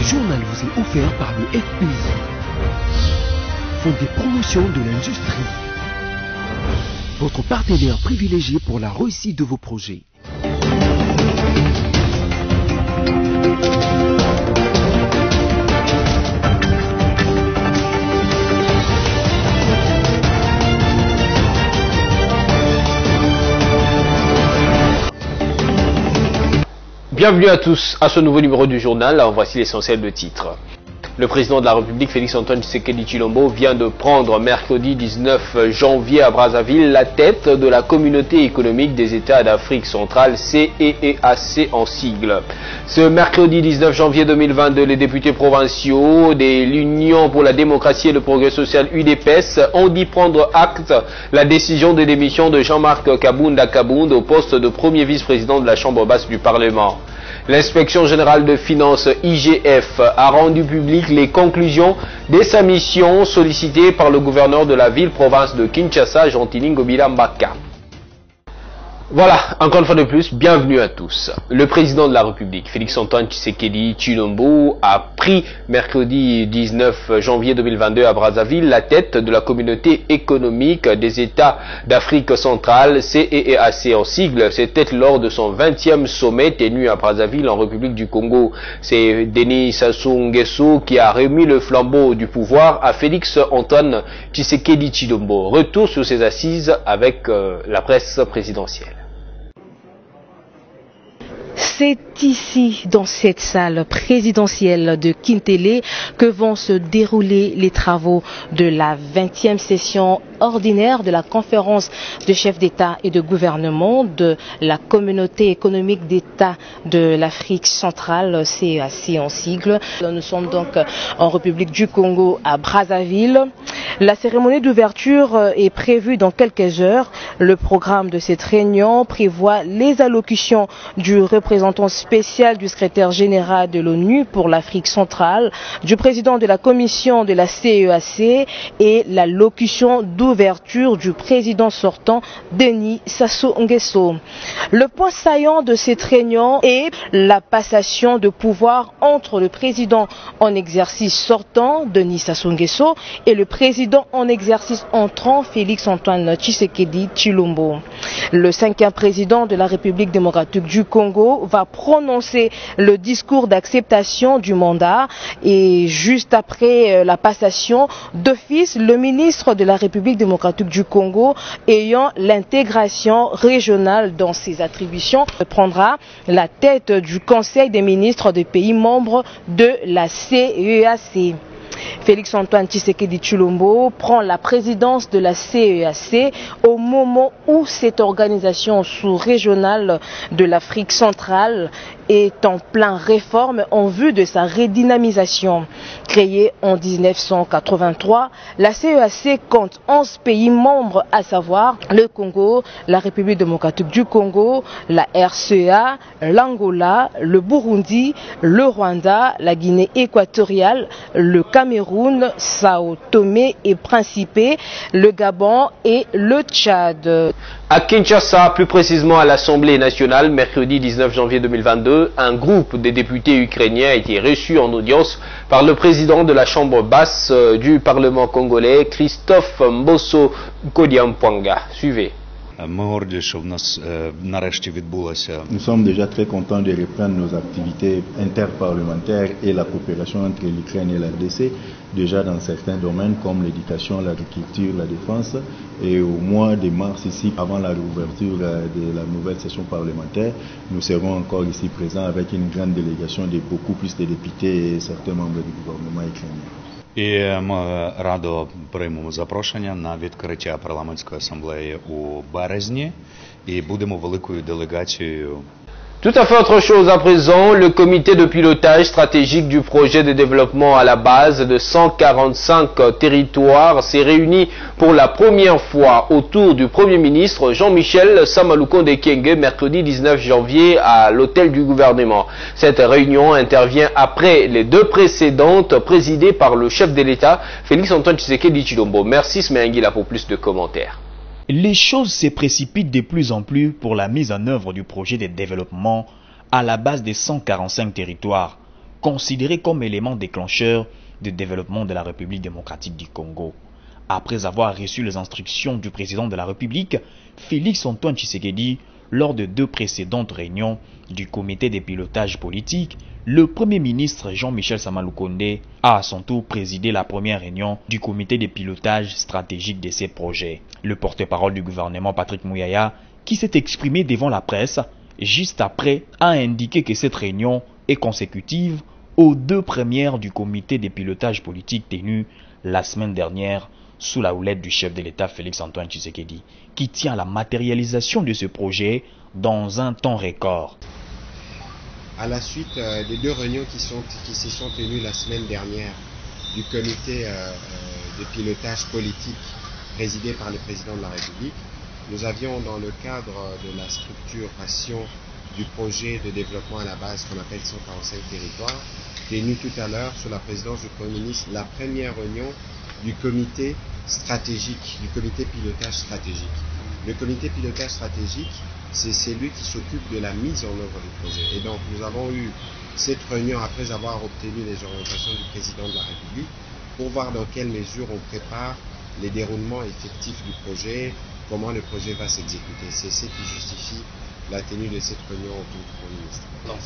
journal vous est offert par le FPI, Fonds des promotions de l'industrie, votre partenaire privilégié pour la réussite de vos projets. Bienvenue à tous à ce nouveau numéro du journal. En voici l'essentiel de titres. Le président de la République, Félix-Antoine Tshisekedi Tshilombo, vient de prendre mercredi 19 janvier à Brazzaville la tête de la communauté économique des États d'Afrique centrale, CEEAC en sigle. Ce mercredi 19 janvier 2022, les députés provinciaux de l'Union pour la démocratie et le progrès social UDPS ont dit prendre acte la décision de démission de Jean-Marc Kabunda Kabound au poste de premier vice-président de la Chambre basse du Parlement. L'inspection générale de finances IGF a rendu public les conclusions de sa mission sollicitée par le gouverneur de la ville-province de Kinshasa, Gentili Ngobila Mbaka. Voilà, encore une fois de plus, bienvenue à tous. Le président de la République, Félix-Antoine Tshisekedi Tshilombo, a pris mercredi 19 janvier 2022 à Brazzaville la tête de la communauté économique des États d'Afrique centrale, CEEAC en sigle. C'était lors de son 20e sommet tenu à Brazzaville en République du Congo. C'est Denis Sassou Nguesso qui a remis le flambeau du pouvoir à Félix-Antoine Tshisekedi Tshilombo. Retour sur ses assises avec la presse présidentielle. C'est ici, dans cette salle présidentielle de Kintélé, que vont se dérouler les travaux de la 20e session ordinaire de la conférence de chefs d'État et de gouvernement de la communauté économique d'État de l'Afrique centrale, CEEAC en sigle. Nous sommes donc en République du Congo à Brazzaville. La cérémonie d'ouverture est prévue dans quelques heures. Le programme de cette réunion prévoit les allocutions du représentant spécial du secrétaire général de l'ONU pour l'Afrique centrale, du président de la commission de la CEEAC et l'allocution d'ouverture du président sortant Denis Sassou Nguesso. Le point saillant de cette réunion est la passation de pouvoir entre le président en exercice sortant Denis Sassou Nguesso et le président en exercice entrant Félix-Antoine Tshisekedi Tshilombo. Le 5e président de la République démocratique du Congo va prononcer le discours d'acceptation du mandat et juste après la passation d'office, le ministre de la République démocratique du Congo ayant l'intégration régionale dans ses attributions prendra la tête du Conseil des ministres des pays membres de la CEEAC. Félix-Antoine Tshisekedi Tshilombo prend la présidence de la CEEAC au moment où cette organisation sous-régionale de l'Afrique centrale est en plein réforme en vue de sa redynamisation. Créée en 1983, la CEEAC compte 11 pays membres, à savoir le Congo, la République démocratique du Congo, la RCA, l'Angola, le Burundi, le Rwanda, la Guinée équatoriale, le Cameroun, Sao Tomé et Principe, le Gabon et le Tchad. À Kinshasa, plus précisément à l'Assemblée nationale, mercredi 19 janvier 2022, un groupe de députés ukrainiens a été reçu en audience par le président de la Chambre basse du Parlement congolais, Christophe Mbosso Kodiampwanga. Suivez. Nous sommes déjà très contents de reprendre nos activités interparlementaires et la coopération entre l'Ukraine et la RDC, déjà dans certains domaines comme l'éducation, l'agriculture, la défense. Et au mois de mars, ici, avant la réouverture de la nouvelle session parlementaire, nous serons encore ici présents avec une grande délégation de beaucoup plus de députés et certains membres du gouvernement ukrainien. І ми радо приймемо запрошення на відкриття парламентської асамблеї у березні і будемо великою делегацією. Tout à fait autre chose à présent, le comité de pilotage stratégique du projet de développement à la base de 145 territoires s'est réuni pour la première fois autour du Premier ministre Jean-Michel Samalukonde Kyenge mercredi 19 janvier à l'hôtel du gouvernement. Cette réunion intervient après les deux précédentes présidées par le chef de l'État, Félix-Antoine Tshisekedi Tshilombo. Merci Smeangila pour plus de commentaires. Les choses se précipitent de plus en plus pour la mise en œuvre du projet de développement à la base des 145 territoires considéré comme élément déclencheur de développement de la République démocratique du Congo. Après avoir reçu les instructions du président de la République, Félix-Antoine Tshisekedi, lors de 2 précédentes réunions du comité de pilotage politique, le Premier ministre Jean-Michel Sama-Lukonde a à son tour présidé la première réunion du comité de pilotage stratégique de ces projets. Le porte-parole du gouvernement Patrick Mouyaya, qui s'est exprimé devant la presse juste après, a indiqué que cette réunion est consécutive aux 2 premières du comité de pilotage politique tenues la semaine dernière sous la houlette du chef de l'État Félix-Antoine Tshisekedi, qui tient à la matérialisation de ce projet dans un temps record. À la suite des 2 réunions qui se sont tenues la semaine dernière du comité de pilotage politique présidé par le président de la République, nous avions dans le cadre de la structuration du projet de développement à la base qu'on appelle 145 territoires, tenu tout à l'heure sous la présidence du Premier ministre la première réunion du comité stratégique, du comité pilotage stratégique. Le comité pilotage stratégique, c'est celui qui s'occupe de la mise en œuvre du projet. Et donc nous avons eu cette réunion après avoir obtenu les orientations du président de la République pour voir dans quelle mesure on prépare les déroulements effectifs du projet, comment le projet va s'exécuter. C'est ce qui justifie la tenue de cette réunion autour du Premier ministre.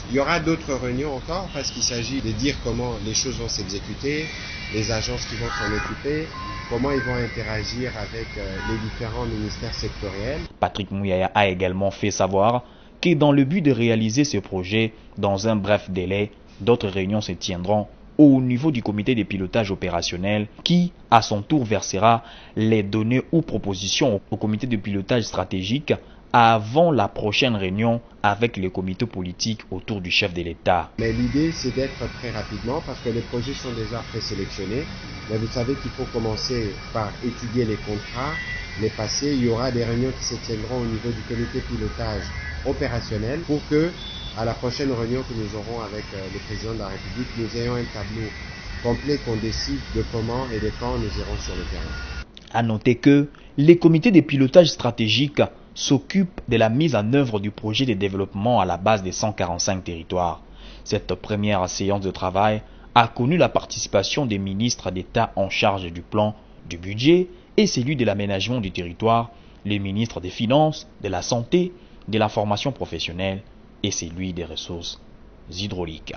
Il y aura d'autres réunions encore parce qu'il s'agit de dire comment les choses vont s'exécuter, les agences qui vont s'en occuper, comment ils vont interagir avec les différents ministères sectoriels. Patrick Mouyaya a également fait savoir que dans le but de réaliser ce projet dans un bref délai, d'autres réunions se tiendront au niveau du comité de pilotage opérationnel qui, à son tour, versera les données ou propositions au comité de pilotage stratégique avant la prochaine réunion avec les comités politiques autour du chef de l'État. Mais l'idée, c'est d'être très rapidement parce que les projets sont déjà présélectionnés. Mais vous savez qu'il faut commencer par étudier les contrats, les passer. Il y aura des réunions qui se tiendront au niveau du comité pilotage opérationnel pour que, à la prochaine réunion que nous aurons avec le président de la République, nous ayons un tableau complet qu'on décide de comment et de quand nous irons sur le terrain. À noter que les comités de pilotage stratégique s'occupent de la mise en œuvre du projet de développement à la base des 145 territoires. Cette première séance de travail a connu la participation des ministres d'État en charge du plan, du budget et celui de l'aménagement du territoire, les ministres des Finances, de la Santé, de la formation professionnelle et celui des ressources hydrauliques.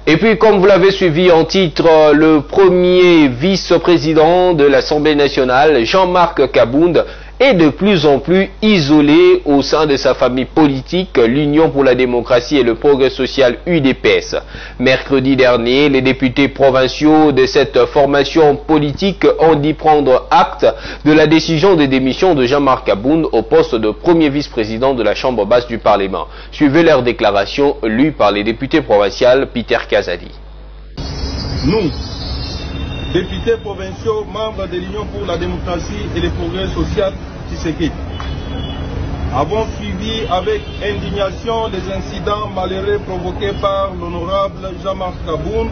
Et puis, comme vous l'avez suivi en titre, le premier vice-président de l'Assemblée nationale, Jean-Marc Kabound, est de plus en plus isolé au sein de sa famille politique, l'Union pour la démocratie et le progrès social UDPS. Mercredi dernier, les députés provinciaux de cette formation politique ont dit prendre acte de la décision de démission de Jean-Marc Kabound au poste de premier vice-président de la Chambre basse du Parlement. Suivez leur déclaration lue par les députés provinciaux Peter Kazadi. Nous, députés provinciaux, membres de l'Union pour la démocratie et le progrès social, Tshisekedi, avons suivi avec indignation les incidents malheureux provoqués par l'honorable Jean-Marc Kabound,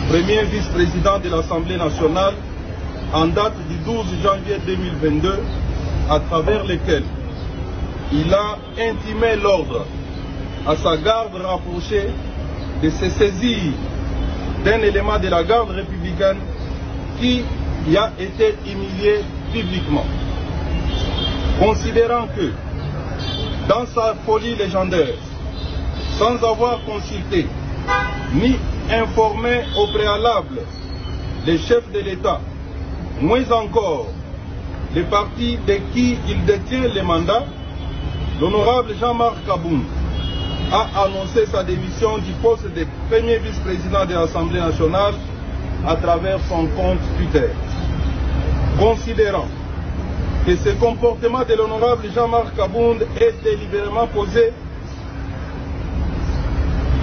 premier vice-président de l'Assemblée nationale, en date du 12 janvier 2022, à travers lesquels il a intimé l'ordre à sa garde rapprochée de se saisir d'un élément de la garde républicaine qui y a été humilié publiquement. Considérant que, dans sa folie légendaire, sans avoir consulté ni informé au préalable les chefs de l'État, moins encore les partis de qui il détient les mandats, l'honorable Jean-Marc Kabound a annoncé sa démission du poste de premier vice-président de l'Assemblée nationale à travers son compte Twitter. Considérant que ce comportement de l'honorable Jean-Marc Kabound est délibérément posé,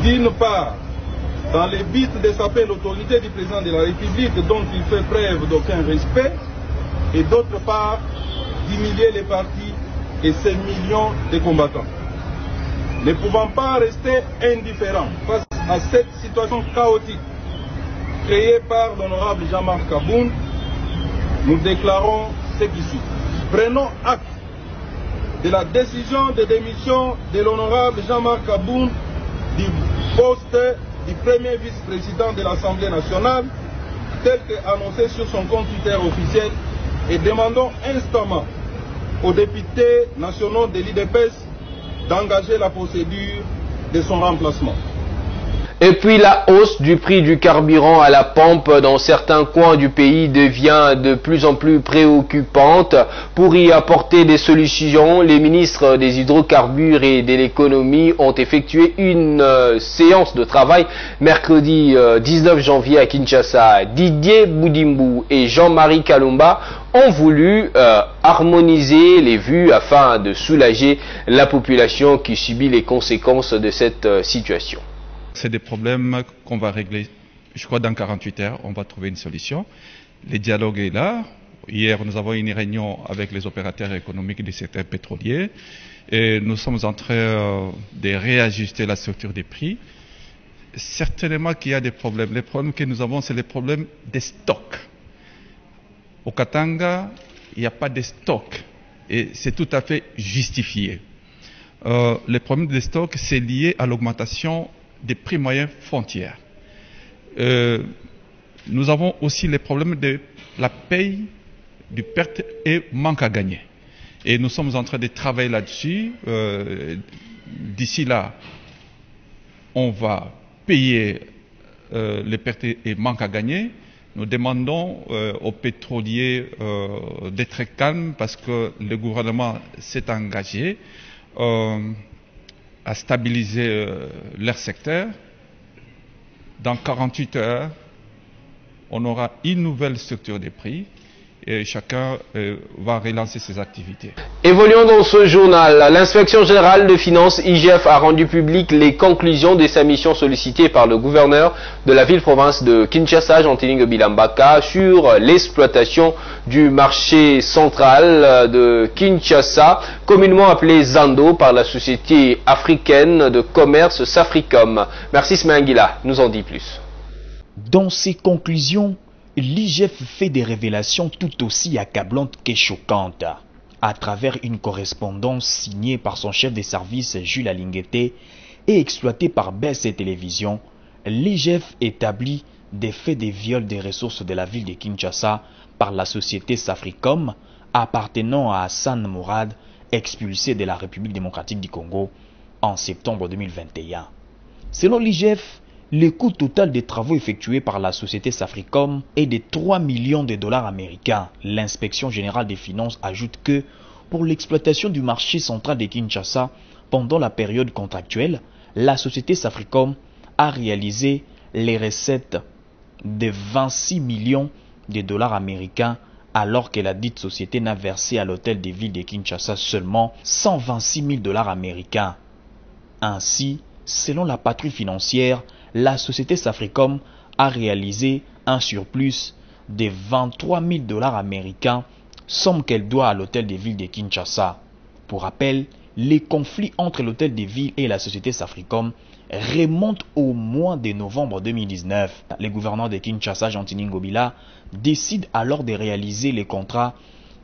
d'une part, dans le but de saper l'autorité du président de la République dont il fait preuve d'aucun respect, et d'autre part, d'humilier les partis et ses millions de combattants. Ne pouvant pas rester indifférents face à cette situation chaotique créée par l'honorable Jean-Marc Kabound, nous déclarons ce qui suit. Prenons acte de la décision de démission de l'honorable Jean-Marc Kabound poste du premier vice-président de l'Assemblée nationale, tel qu'annoncé sur son compte Twitter officiel, et demandons instamment aux députés nationaux de l'IDPS d'engager la procédure de son remplacement. Et puis la hausse du prix du carburant à la pompe dans certains coins du pays devient de plus en plus préoccupante. Pour y apporter des solutions, les ministres des hydrocarbures et de l'économie ont effectué une séance de travail mercredi 19 janvier à Kinshasa. Didier Boudimbu et Jean-Marie Kalumba ont voulu harmoniser les vues afin de soulager la population qui subit les conséquences de cette situation. C'est des problèmes qu'on va régler, je crois, dans 48 heures, on va trouver une solution. Le dialogue est là. Hier, nous avons eu une réunion avec les opérateurs économiques du secteur pétrolier et nous sommes en train de réajuster la structure des prix. Certainement qu'il y a des problèmes. Les problèmes que nous avons, c'est les problèmes des stocks. Au Katanga, il n'y a pas de stock et c'est tout à fait justifié. Les problèmes des stocks, c'est lié à l'augmentation des prix moyens frontières. Nous avons aussi les problèmes de la paye, du perte et manque à gagner. Et nous sommes en train de travailler là-dessus. D'ici là, on va payer les pertes et manque à gagner. Nous demandons aux pétroliers d'être calmes parce que le gouvernement s'est engagé à stabiliser leur secteur. Dans 48 heures, on aura une nouvelle structure des prix et chacun va relancer ses activités. Évoluons dans ce journal. L'inspection générale de finances, IGF, a rendu public les conclusions de sa mission sollicitée par le gouverneur de la ville-province de Kinshasa, Jean-Tiling Bilambaka, sur l'exploitation du marché central de Kinshasa, communément appelé Zando par la société africaine de commerce Safricom. Merci Smenguila, nous en dit plus. Dans ses conclusions, l'IGF fait des révélations tout aussi accablantes que choquantes. À travers une correspondance signée par son chef des services Jules Alinguete et exploitée par BC Télévision, l'IGF établit des faits de viol des ressources de la ville de Kinshasa par la société Safricom appartenant à Hassan Mourad, expulsé de la République démocratique du Congo en septembre 2021. Selon l'IGF, le coût total des travaux effectués par la société Safricom est de 3 millions de dollars américains. L'inspection générale des finances ajoute que pour l'exploitation du marché central de Kinshasa pendant la période contractuelle, la société Safricom a réalisé les recettes de 26 millions de dollars américains alors que la dite société n'a versé à l'hôtel de ville de Kinshasa seulement 126 000 dollars américains. Ainsi, selon la patrouille financière, la société Safricom a réalisé un surplus de 23 000 dollars américains, somme qu'elle doit à l'hôtel de ville de Kinshasa. Pour rappel, les conflits entre l'hôtel de ville et la société Safricom remontent au mois de novembre 2019. Le gouverneur de Kinshasa, Jean-Tiling Ngobila, décide alors de réaliser les contrats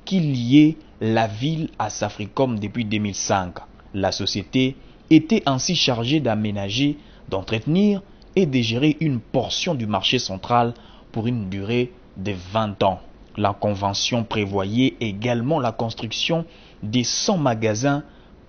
qui liaient la ville à Safricom depuis 2005. La société était ainsi chargée d'aménager, d'entretenir et de gérer une portion du marché central pour une durée de 20 ans. La convention prévoyait également la construction de 100 magasins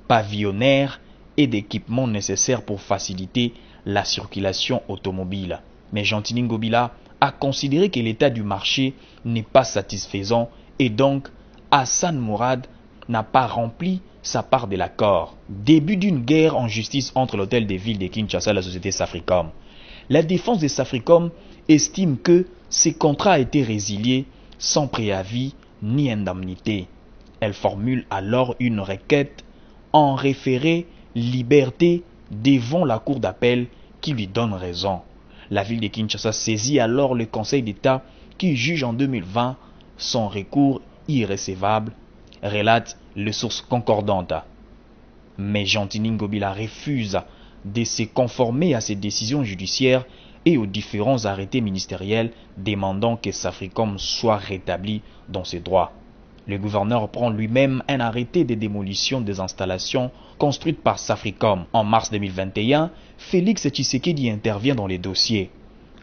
pavillonnaires et d'équipements nécessaires pour faciliter la circulation automobile. Mais Jean-Tiling Ngobila a considéré que l'état du marché n'est pas satisfaisant et donc Hassan Mourad n'a pas rempli sa part de l'accord. Début d'une guerre en justice entre l'hôtel des villes de Kinshasa et la société Safricom. La défense de Safricom estime que ces contrats a été résiliés sans préavis ni indemnité. Elle formule alors une requête en référé liberté devant la cour d'appel qui lui donne raison. La ville de Kinshasa saisit alors le Conseil d'État qui juge en 2020 son recours irrécevable, relate les sources concordantes. Mais Jean-Tiling Ngobila refuse de se conformer à ces décisions judiciaires et aux différents arrêtés ministériels demandant que Safricom soit rétabli dans ses droits. Le gouverneur prend lui-même un arrêté de démolition des installations construites par Safricom. En mars 2021, Félix Tshisekedi intervient dans les dossiers.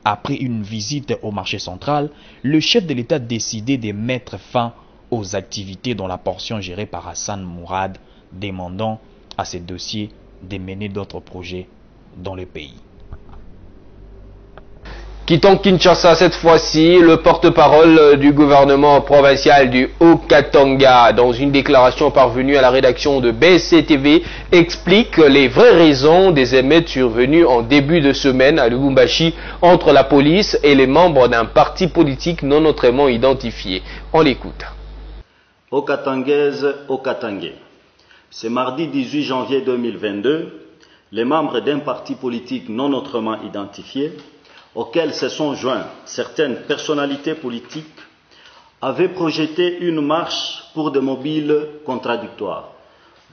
Après une visite au marché central, le chef de l'État a décidé de mettre fin aux activités dans la portion gérée par Hassan Mourad, demandant à ces dossiers de mener d'autres projets dans le pays. Quittons Kinshasa cette fois-ci, le porte-parole du gouvernement provincial du Haut-Katanga, dans une déclaration parvenue à la rédaction de BCTV, explique les vraies raisons des émeutes survenues en début de semaine à Lubumbashi entre la police et les membres d'un parti politique non autrement identifié. On l'écoute. Haut-Katangaise, Haut-Katangais. Ce mardi 18 janvier 2022, les membres d'un parti politique non autrement identifié, auxquels se sont joints certaines personnalités politiques, avaient projeté une marche pour des mobiles contradictoires,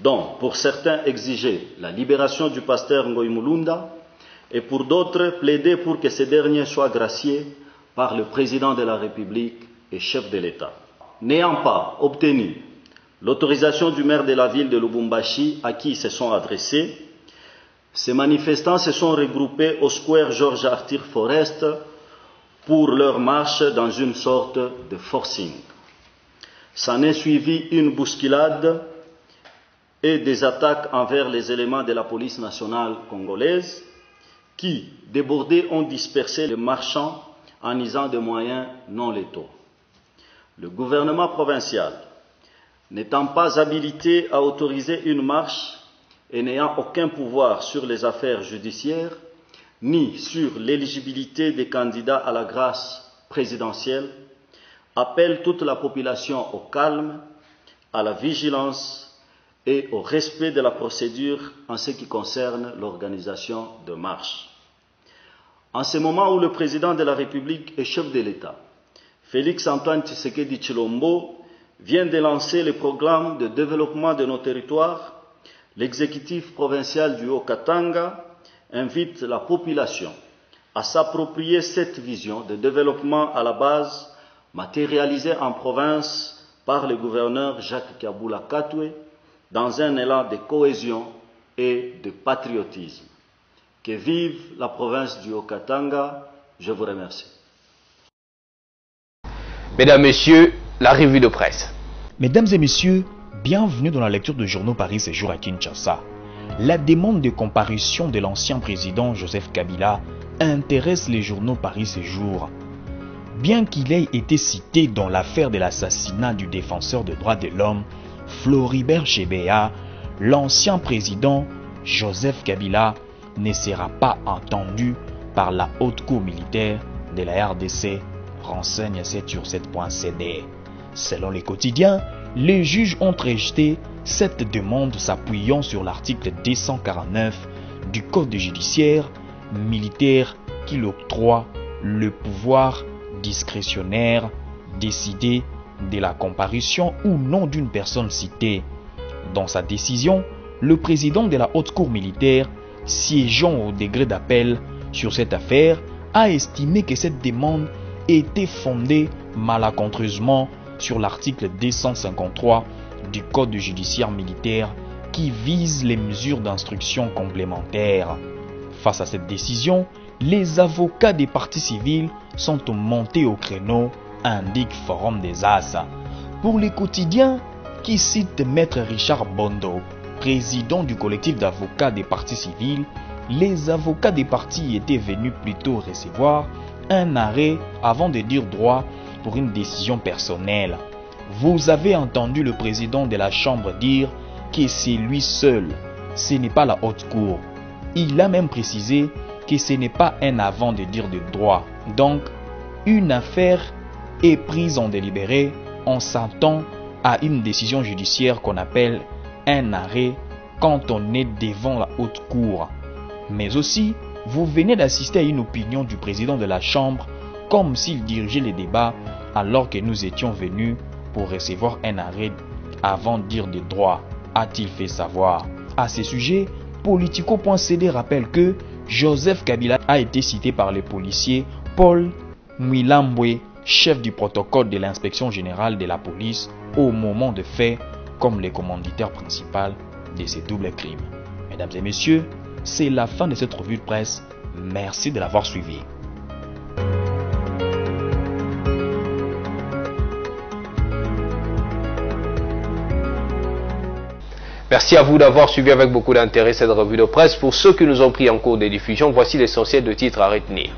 dont pour certains exigeaient la libération du pasteur Ngoï Mulunda et pour d'autres plaidaient pour que ce dernier soit gracié par le président de la République et chef de l'État. N'ayant pas obtenu l'autorisation du maire de la ville de Lubumbashi à qui ils se sont adressés, ces manifestants se sont regroupés au square Georges Arthur Forest pour leur marche dans une sorte de forcing. S'en est suivi une bousculade et des attaques envers les éléments de la police nationale congolaise qui, débordés, ont dispersé les marchands en usant de moyens non létaux. Le gouvernement provincial, n'étant pas habilité à autoriser une marche et n'ayant aucun pouvoir sur les affaires judiciaires, ni sur l'éligibilité des candidats à la grâce présidentielle, appelle toute la population au calme, à la vigilance et au respect de la procédure en ce qui concerne l'organisation de marches. En ce moment où le président de la République et chef de l'État, Félix Antoine Tshisekedi Tshilombo, vient de lancer le programme de développement de nos territoires, l'exécutif provincial du Haut-Katanga invite la population à s'approprier cette vision de développement à la base matérialisée en province par le gouverneur Jacques Kabula Katwe dans un élan de cohésion et de patriotisme. Que vive la province du Haut-Katanga, je vous remercie. Mesdames, Messieurs, la revue de presse. Mesdames et Messieurs, bienvenue dans la lecture de journaux Paris ce jour à Kinshasa. La demande de comparution de l'ancien président Joseph Kabila intéresse les journaux Paris ce jour. Bien qu'il ait été cité dans l'affaire de l'assassinat du défenseur des droits de l'homme, Floribert Chebeya, l'ancien président Joseph Kabila ne sera pas entendu par la haute cour militaire de la RDC, renseigne 7sur7.cd. Selon les quotidiens, les juges ont rejeté cette demande s'appuyant sur l'article 249 du Code judiciaire militaire qui octroie le pouvoir discrétionnaire décider de la comparution ou non d'une personne citée. Dans sa décision, le président de la haute cour militaire, siégeant au degré d'appel sur cette affaire, a estimé que cette demande était fondée malencontreusement sur l'article 253 du Code judiciaire militaire qui vise les mesures d'instruction complémentaires. Face à cette décision, les avocats des parties civiles sont montés au créneau, indique Forum des As. Pour les quotidiens qui citent Maître Richard Bondo, président du collectif d'avocats des parties civiles, les avocats des parties étaient venus plutôt recevoir un arrêt avant de dire droit pour une décision personnelle. Vous avez entendu le président de la Chambre dire que c'est lui seul, ce n'est pas la haute cour. Il a même précisé que ce n'est pas un avant de dire de droit. Donc, une affaire est prise en délibéré, on s'attend à une décision judiciaire qu'on appelle un arrêt quand on est devant la haute cour. Mais aussi, vous venez d'assister à une opinion du président de la Chambre comme s'il dirigeait les débats alors que nous étions venus pour recevoir un arrêt avant de dire de droit, a-t-il fait savoir. À ce sujet, Politico.cd rappelle que Joseph Kabila a été cité par les policiers Paul Mwilambwe, chef du protocole de l'inspection générale de la police, au moment de faits comme les commanditaires principaux de ces doubles crimes. Mesdames et messieurs, c'est la fin de cette revue de presse. Merci de l'avoir suivi. Merci à vous d'avoir suivi avec beaucoup d'intérêt cette revue de presse. Pour ceux qui nous ont pris en cours des diffusions, voici l'essentiel de titres à retenir.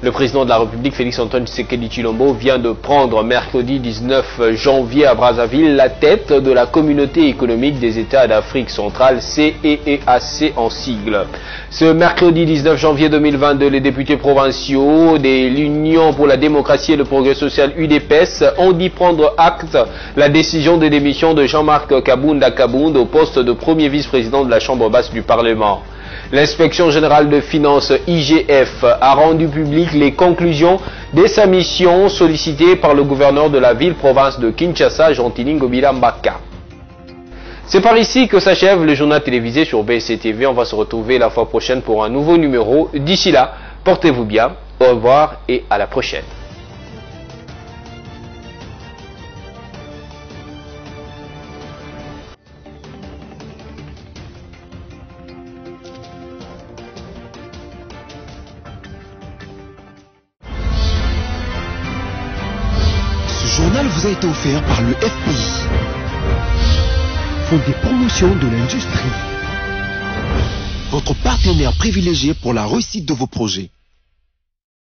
Le président de la République, Félix-Antoine Tshisekedi Tshilombo, vient de prendre mercredi 19 janvier à Brazzaville la tête de la communauté économique des États d'Afrique centrale, CEEAC en sigle. Ce mercredi 19 janvier 2022, les députés provinciaux de l'Union pour la démocratie et le progrès social UDPS ont dit prendre acte la décision de démission de Jean-Marc Kabunda au poste de premier vice-président de la Chambre basse du Parlement. L'inspection générale de finances IGF a rendu publiques les conclusions de sa mission sollicitée par le gouverneur de la ville-province de Kinshasa, Gentili Ngobila Mbaka. C'est par ici que s'achève le journal télévisé sur BSC TV. On va se retrouver la fois prochaine pour un nouveau numéro. D'ici là, portez-vous bien, au revoir et à la prochaine. Ce journal vous a été offert par le FPI, Fonds des promotions de l'industrie, votre partenaire privilégié pour la réussite de vos projets.